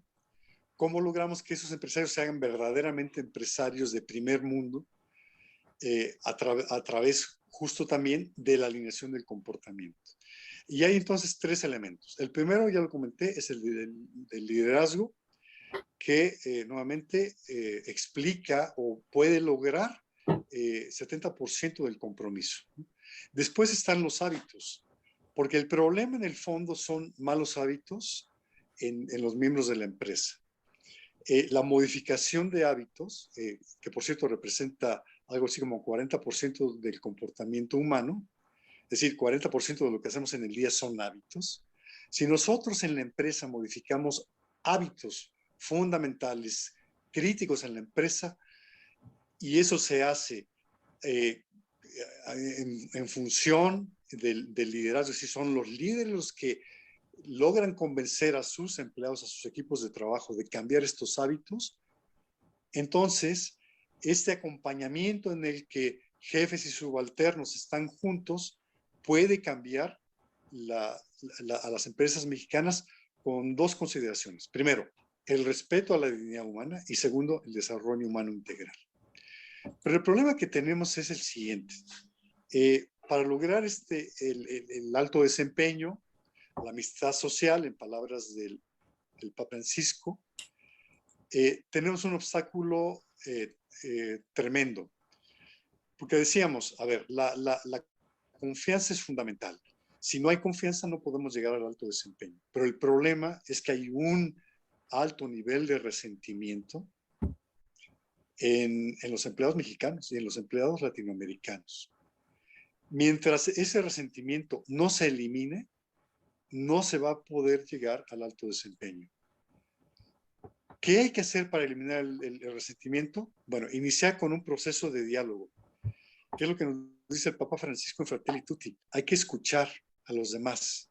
¿Cómo logramos que esos empresarios se hagan verdaderamente empresarios de primer mundo a través justo también de la alineación del comportamiento? Y hay entonces tres elementos. El primero, ya lo comenté, es el del liderazgo, que nuevamente explica o puede lograr 70% del compromiso. Después están los hábitos, porque el problema en el fondo son malos hábitos en los miembros de la empresa. La modificación de hábitos, que por cierto representa algo así como 40% del comportamiento humano, es decir, 40% de lo que hacemos en el día son hábitos. Si nosotros en la empresa modificamos hábitos fundamentales, críticos en la empresa, y eso se hace en función del liderazgo, es decir, son los líderes los que logran convencer a sus empleados, a sus equipos de trabajo de cambiar estos hábitos, entonces este acompañamiento en el que jefes y subalternos están juntos puede cambiar a las empresas mexicanas con dos consideraciones. Primero, el respeto a la dignidad humana y segundo, el desarrollo humano integral. Pero el problema que tenemos es el siguiente. Para lograr el alto desempeño, la amistad social, en palabras del Papa Francisco, tenemos un obstáculo tremendo. Porque decíamos, a ver, la confianza es fundamental. Si no hay confianza no podemos llegar al alto desempeño. Pero el problema es que hay un alto nivel de resentimiento en los empleados mexicanos y en los empleados latinoamericanos. Mientras ese resentimiento no se elimine, no se va a poder llegar al alto desempeño. ¿Qué hay que hacer para eliminar el resentimiento? Bueno, iniciar con un proceso de diálogo. ¿Qué es lo que nos dice el Papa Francisco en Fratelli Tutti? Hay que escuchar a los demás.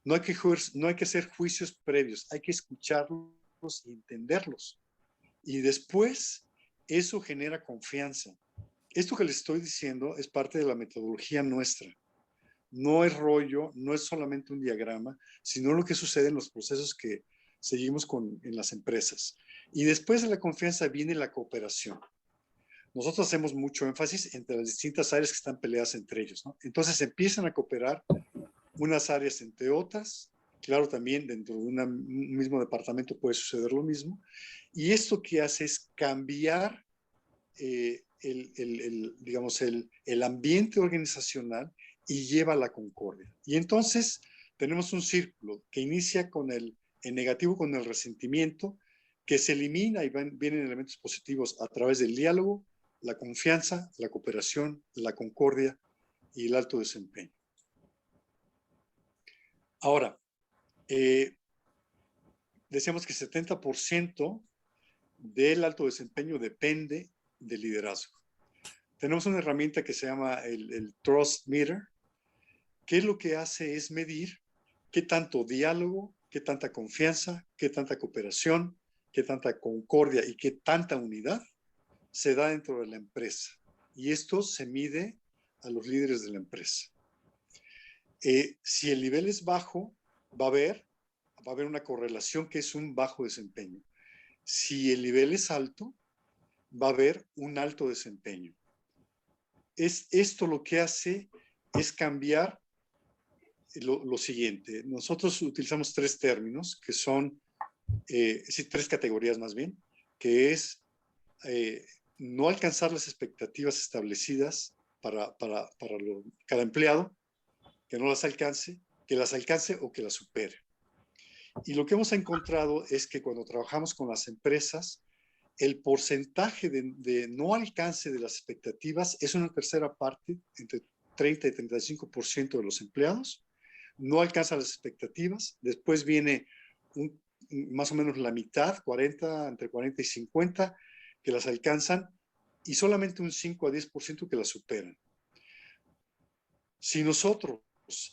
No hay que hacer juicios previos, hay que escucharlos y entenderlos. Y después, eso genera confianza. Esto que les estoy diciendo es parte de la metodología nuestra. No es rollo, no es solamente un diagrama, sino lo que sucede en los procesos que seguimos en las empresas. Y después de la confianza viene la cooperación. Nosotros hacemos mucho énfasis entre las distintas áreas que están peleadas entre ellos, ¿no? Entonces empiezan a cooperar unas áreas entre otras. Claro, también dentro de un mismo departamento puede suceder lo mismo. Y esto que hace es cambiar digamos, el ambiente organizacional y lleva a la concordia. Y entonces tenemos un círculo que inicia en negativo con el resentimiento, que se elimina y vienen elementos positivos a través del diálogo, la confianza, la cooperación, la concordia y el alto desempeño. Ahora, decíamos que 70% del alto desempeño depende del liderazgo. Tenemos una herramienta que se llama el Trust Meter, que lo que hace es medir qué tanto diálogo, qué tanta confianza, qué tanta cooperación, qué tanta concordia y qué tanta unidad se da dentro de la empresa. Y esto se mide a los líderes de la empresa. Si el nivel es bajo, va a haber una correlación que es un bajo desempeño. Si el nivel es alto, va a haber un alto desempeño. Esto lo que hace es cambiar lo siguiente. Nosotros utilizamos tres términos que son, tres categorías más bien, que es no alcanzar las expectativas establecidas para cada empleado, que no las alcance, que las alcance o que las supere. Y lo que hemos encontrado es que cuando trabajamos con las empresas, el porcentaje de no alcance de las expectativas es una tercera parte, entre 30 y 35% de los empleados, no alcanza las expectativas. Después viene más o menos la mitad, entre 40 y 50, que las alcanzan, y solamente un 5 a 10% que las superan. Si nosotros,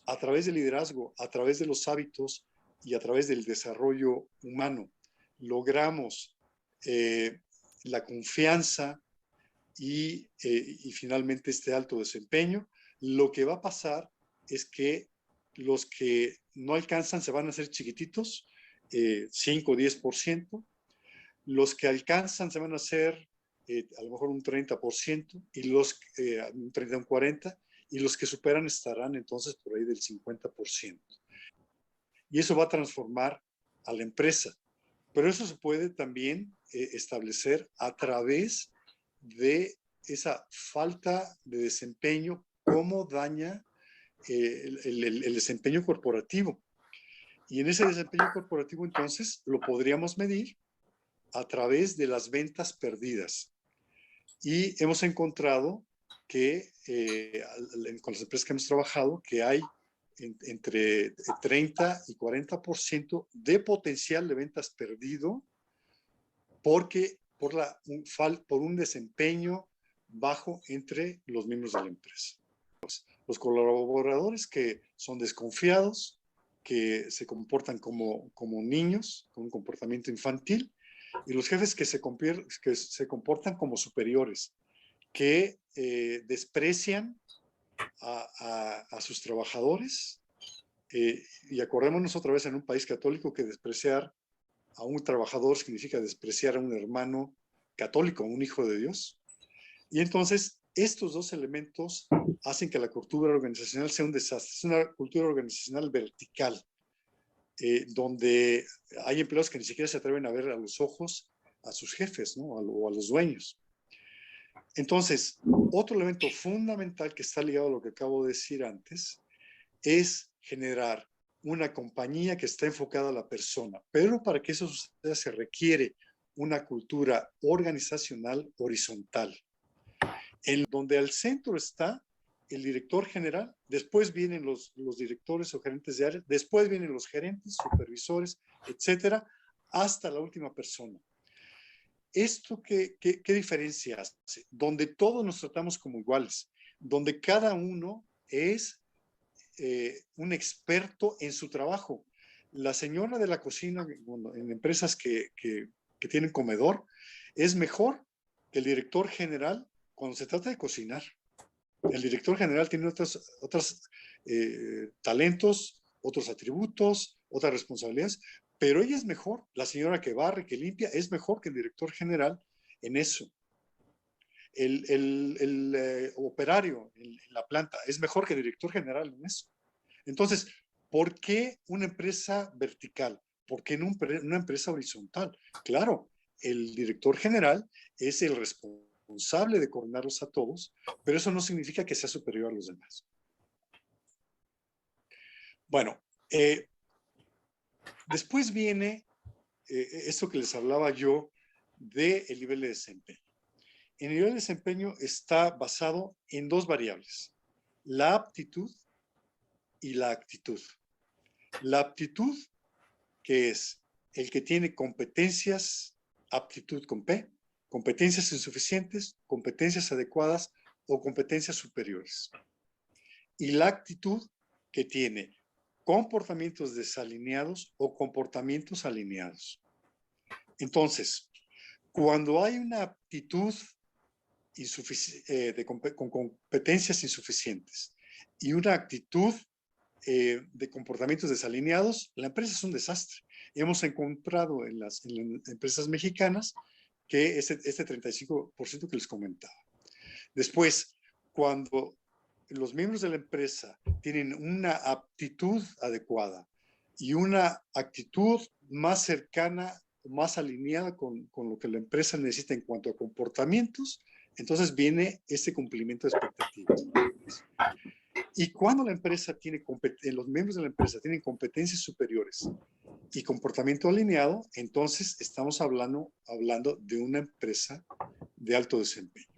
a través del liderazgo, a través de los hábitos y a través del desarrollo humano, logramos la confianza y finalmente este alto desempeño, lo que va a pasar es que los que no alcanzan se van a hacer chiquititos, 5 o 10%, los que alcanzan se van a hacer a lo mejor un 30%, y un 30, un 40%, y los que superan estarán entonces por ahí del 50%. Y eso va a transformar a la empresa. Pero eso se puede también establecer a través de esa falta de desempeño, cómo daña el desempeño corporativo. Y en ese desempeño corporativo entonces lo podríamos medir a través de las ventas perdidas. Y hemos encontrado que con las empresas que hemos trabajado, que hay entre 30 y 40% de potencial de ventas perdido por un desempeño bajo entre los miembros de la empresa. Los colaboradores que son desconfiados, que se comportan como niños, con un comportamiento infantil, y los jefes que se comportan como superiores, que desprecian a sus trabajadores. Y acordémonos otra vez, en un país católico, que despreciar a un trabajador significa despreciar a un hermano católico, a un hijo de Dios. Y entonces estos dos elementos hacen que la cultura organizacional sea un desastre. Es una cultura organizacional vertical, donde hay empleados que ni siquiera se atreven a ver a los ojos a sus jefes, ¿no? O a los dueños. Entonces, otro elemento fundamental que está ligado a lo que acabo de decir antes es generar una compañía que está enfocada a la persona. Pero para que eso suceda se requiere una cultura organizacional horizontal, en donde al centro está el director general, después vienen los directores o gerentes de área, después vienen los gerentes, supervisores, etcétera, hasta la última persona. ¿Esto qué diferencia hace? Donde todos nos tratamos como iguales, donde cada uno es un experto en su trabajo. La señora de la cocina, bueno, en empresas que tienen comedor, es mejor que el director general cuando se trata de cocinar. El director general tiene otros talentos, otros atributos, otras responsabilidades, pero ella es mejor. La señora que barre, que limpia, es mejor que el director general en eso. El operario en la planta es mejor que el director general en eso. Entonces, ¿por qué una empresa vertical? ¿Por qué no una empresa horizontal? Claro, el director general es el responsable de coordinarlos a todos, pero eso no significa que sea superior a los demás. Bueno, después viene esto que les hablaba yo del nivel de desempeño. El nivel de desempeño está basado en dos variables: la aptitud y la actitud. La aptitud, que es el que tiene competencias, aptitud con P, competencias insuficientes, competencias adecuadas o competencias superiores. Y la actitud, que tiene comportamientos desalineados o comportamientos alineados. Entonces, cuando hay una aptitud con competencias insuficientes y una actitud de comportamientos desalineados, la empresa es un desastre. Hemos encontrado en las empresas mexicanas que este 35% que les comentaba. Después, cuando los miembros de la empresa tienen una aptitud adecuada y una actitud más cercana, más alineada con lo que la empresa necesita en cuanto a comportamientos, entonces viene ese cumplimiento de expectativas. Y cuando la empresa tiene los miembros de la empresa tienen competencias superiores y comportamiento alineado, entonces estamos hablando de una empresa de alto desempeño.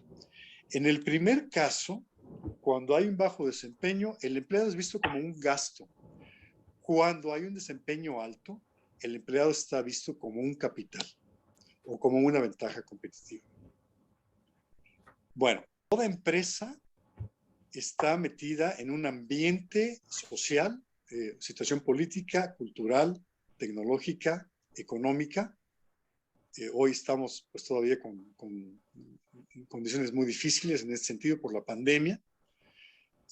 En el primer caso, cuando hay un bajo desempeño, el empleado es visto como un gasto. Cuando hay un desempeño alto, el empleado está visto como un capital o como una ventaja competitiva. Bueno, toda empresa está metida en un ambiente social, situación política, cultural, tecnológica, económica. Hoy estamos pues todavía con condiciones muy difíciles en este sentido por la pandemia.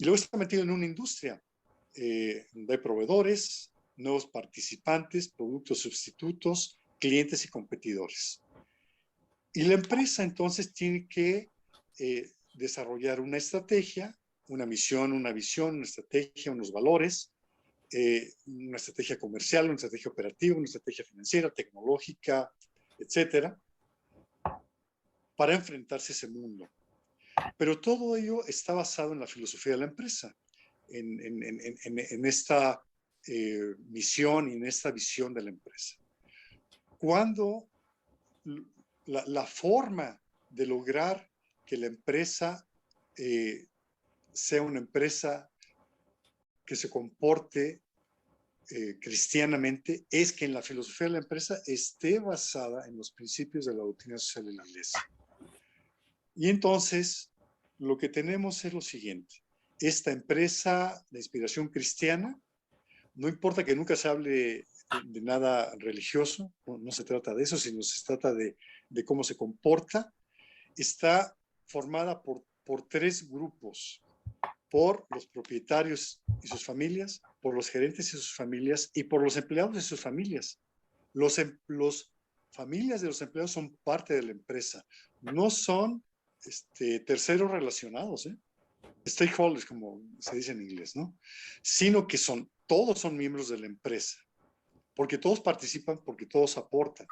Y luego está metido en una industria de proveedores, nuevos participantes, productos sustitutos, clientes y competidores. Y la empresa entonces tiene que desarrollar una estrategia, una misión, una visión, una estrategia, unos valores, una estrategia comercial, una estrategia operativa, una estrategia financiera, tecnológica, etcétera, para enfrentarse a ese mundo. Pero todo ello está basado en la filosofía de la empresa, en esta misión y en esta visión de la empresa. Cuando la forma de lograr que la empresa sea una empresa que se comporte cristianamente es que en la filosofía de la empresa esté basada en los principios de la doctrina social de la Iglesia. Y entonces lo que tenemos es lo siguiente: esta empresa de inspiración cristiana, no importa que nunca se hable de nada religioso, no se trata de eso, sino se trata de cómo se comporta, está formada por tres grupos: por los propietarios y sus familias, por los gerentes y sus familias, y por los empleados y sus familias. Los familias de los empleados son parte de la empresa, no son terceros relacionados, stakeholders, como se dice en inglés, ¿no? Sino que todos son miembros de la empresa, porque todos participan, porque todos aportan.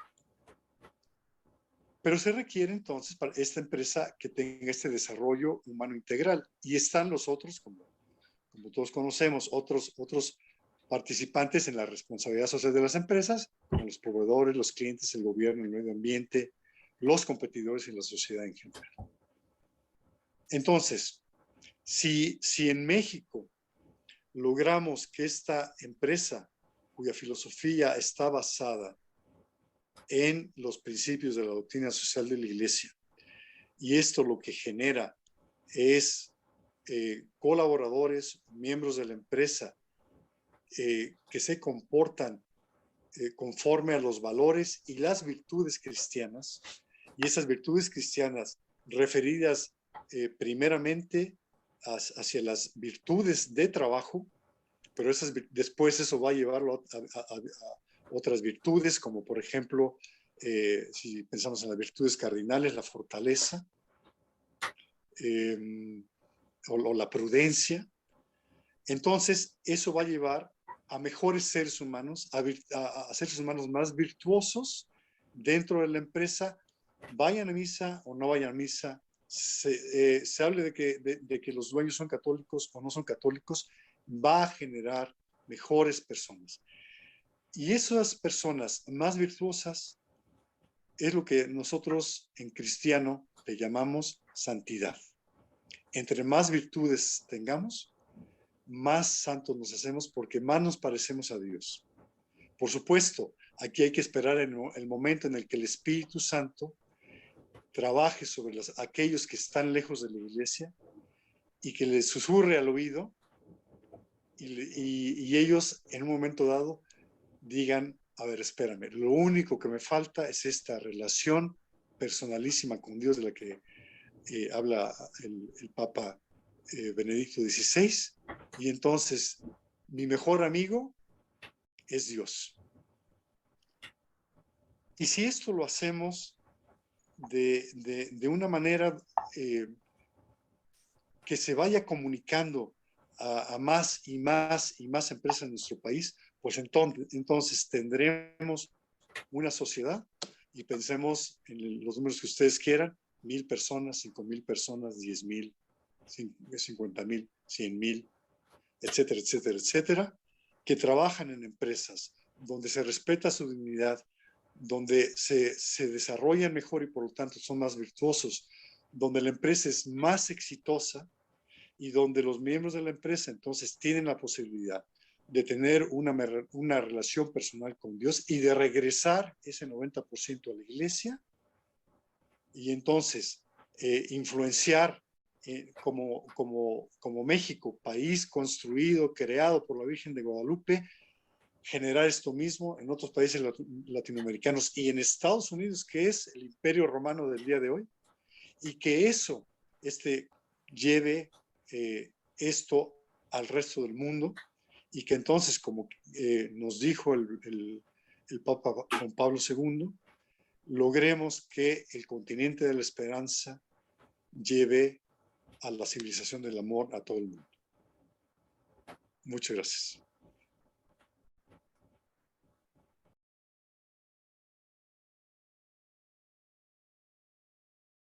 Pero se requiere entonces para esta empresa que tenga este desarrollo humano integral. Y están los otros, como todos conocemos, otros participantes en la responsabilidad social de las empresas, como los proveedores, los clientes, el gobierno, el medio ambiente, los competidores y la sociedad en general. Entonces, si en México logramos que esta empresa, cuya filosofía está basada en los principios de la doctrina social de la Iglesia, y esto lo que genera es colaboradores, miembros de la empresa, que se comportan conforme a los valores y las virtudes cristianas, y esas virtudes cristianas referidas primeramente hacia las virtudes de trabajo, pero después eso va a llevarlo a otras virtudes, como por ejemplo, si pensamos en las virtudes cardinales, la fortaleza o la prudencia. Entonces, eso va a llevar a mejores seres humanos, a seres humanos más virtuosos dentro de la empresa, vayan a misa o no vayan a misa, se hable de que los dueños son católicos o no son católicos, va a generar mejores personas. Y esas personas más virtuosas es lo que nosotros en cristiano le llamamos santidad. Entre más virtudes tengamos, más santos nos hacemos, porque más nos parecemos a Dios. Por supuesto, aquí hay que esperar el momento en el que el Espíritu Santo trabaje sobre aquellos que están lejos de la iglesia y que les susurre al oído y ellos en un momento dado digan: a ver, espérame, lo único que me falta es esta relación personalísima con Dios de la que habla el Papa Benedicto XVI, y entonces mi mejor amigo es Dios. Y si esto lo hacemos de una manera que se vaya comunicando a más y más y más empresas en nuestro país, pues entonces tendremos una sociedad, y pensemos en los números que ustedes quieran: 1,000 personas, 5,000 personas, 10,000, 50,000, 100,000, etcétera, etcétera, etcétera, que trabajan en empresas donde se respeta su dignidad, donde se desarrollan mejor y por lo tanto son más virtuosos, donde la empresa es más exitosa y donde los miembros de la empresa entonces tienen la posibilidad de tener una relación personal con Dios y de regresar ese 90% a la iglesia, y entonces influenciar como México, país construido, creado por la Virgen de Guadalupe, generar esto mismo en otros países latinoamericanos y en Estados Unidos, que es el imperio romano del día de hoy, y que eso lleve esto al resto del mundo y que entonces, como nos dijo el Papa Juan Pablo II, logremos que el continente de la esperanza lleve a la civilización del amor a todo el mundo. Muchas gracias.